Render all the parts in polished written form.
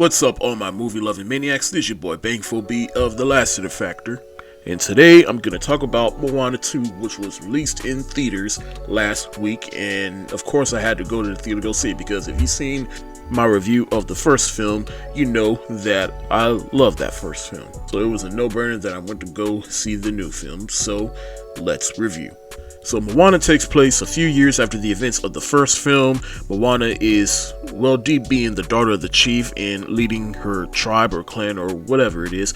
What's up, all my movie-loving maniacs? This is your boy Bangful B of the Lassiter Factor, and today I'm going to talk about Moana 2, which was released in theaters last week, and of course I had to go to the theater to go see it, because if you've seen my review of the first film, you know that I love that first film. So it was a no-brainer that I went to go see the new film, so let's review. So Moana takes place a few years after the events of the first film. Moana is, well, deep being the daughter of the chief and leading her tribe or clan or whatever it is,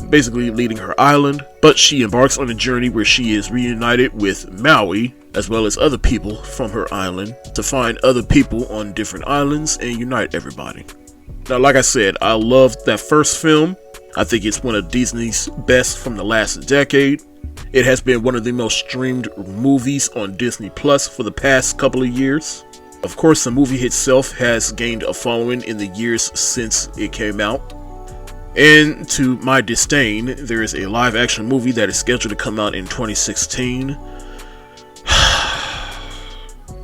basically leading her island, but she embarks on a journey where she is reunited with Maui, as well as other people from her island, to find other people on different islands and unite everybody. Now, like I said, I loved that first film. I think it's one of Disney's best from the last decade. It has been one of the most streamed movies on Disney Plus for the past couple of years. Of course, the movie itself has gained a following in the years since it came out. And to my disdain, there is a live action movie that is scheduled to come out in 2016.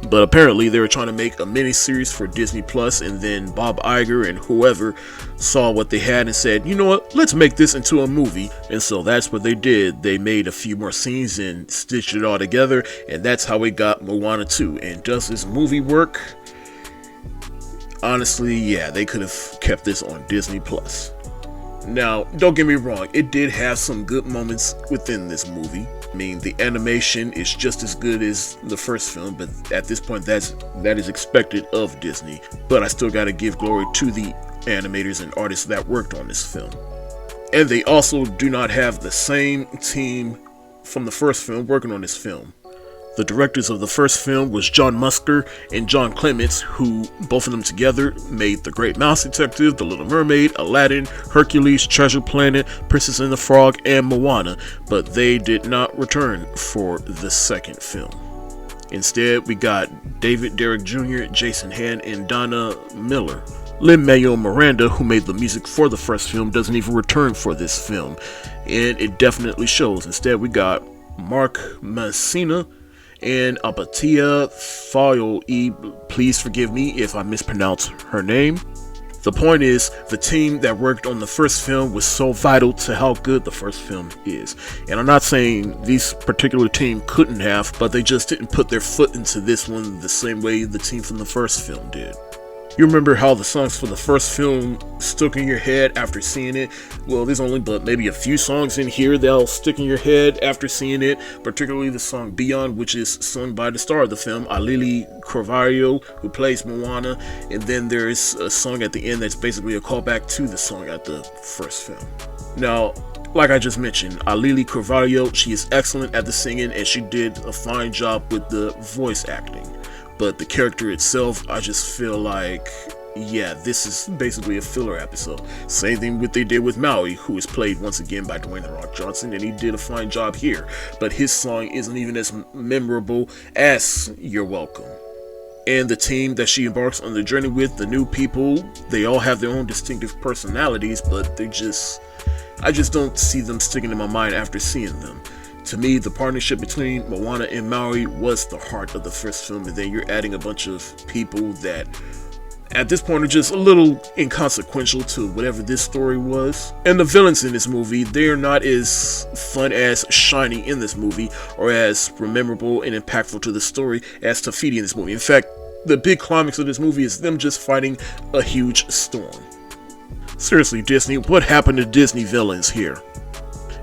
But apparently they were trying to make a mini-series for Disney Plus, and then Bob Iger and whoever saw what they had and said, you know what, let's make this into a movie. And so that's what they did. They made a few more scenes and stitched it all together, and that's how we got Moana 2. And does this movie work? Honestly, yeah, they could have kept this on Disney Plus. Now, don't get me wrong, it did have some good moments within this movie. I mean, the animation is just as good as the first film, but at this point that is expected of Disney. But I still gotta give glory to the animators and artists that worked on this film. And they also do not have the same team from the first film working on this film. The directors of the first film was John Musker and John Clements, who both of them together made The Great Mouse Detective, The Little Mermaid, Aladdin, Hercules, Treasure Planet, Princess and the Frog, and Moana, but they did not return for the second film. Instead, we got David Derrick Jr., Jason Han, and Donna Miller. Lin-Manuel Miranda, who made the music for the first film, doesn't even return for this film, and it definitely shows. Instead, we got Mark Messina and Apatia Auli'i. Please forgive me if I mispronounce her name. The point is, the team that worked on the first film was so vital to how good the first film is. And I'm not saying this particular team couldn't have, but they just didn't put their foot into this one the same way the team from the first film did. You remember how the songs for the first film stuck in your head after seeing it? Well, there's only but maybe a few songs in here that'll stick in your head after seeing it, particularly the song Beyond, which is sung by the star of the film, auli'i, who plays Moana, and then there's a song at the end that's basically a callback to the song at the first film. Now, like I just mentioned, auli'i, she is excellent at the singing, and she did a fine job with the voice acting. But the character itself, I just feel like, yeah, this is basically a filler episode. Same thing what they did with Maui, who is played once again by Dwayne "The Rock" Johnson, and he did a fine job here. But his song isn't even as memorable as You're Welcome. And the team that she embarks on the journey with, the new people, they all have their own distinctive personalities, but I just don't see them sticking in my mind after seeing them. To me, the partnership between Moana and Maui was the heart of the first film, and then you're adding a bunch of people that at this point are just a little inconsequential to whatever this story was. And the villains in this movie, they're not as fun as shiny in this movie, or as memorable and impactful to the story as Te Fiti in this movie. In fact, the big climax of this movie is them just fighting a huge storm. Seriously, Disney, what happened to Disney villains here?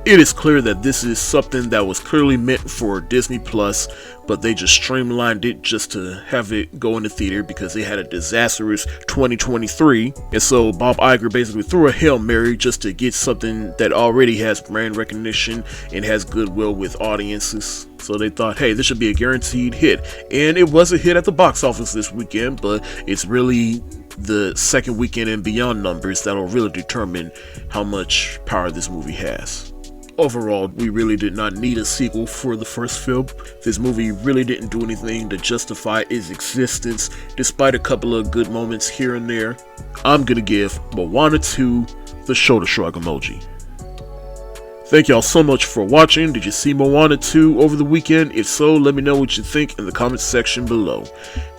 It is clear that this is something that was clearly meant for Disney Plus, but they just streamlined it just to have it go in the theater because they had a disastrous 2023. And so Bob Iger basically threw a Hail Mary just to get something that already has brand recognition and has goodwill with audiences. So they thought, hey, this should be a guaranteed hit. And it was a hit at the box office this weekend, but it's really the second weekend and beyond numbers that'll really determine how much power this movie has. Overall, we really did not need a sequel for the first film. This movie really didn't do anything to justify its existence, despite a couple of good moments here and there. I'm gonna give Moana 2 the shoulder shrug emoji. Thank y'all so much for watching. Did you see Moana 2 over the weekend? If so, let me know what you think in the comments section below.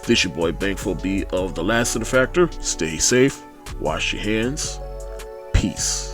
This your boy Bangful B of the Lassiter Factor. Stay safe. Wash your hands. Peace.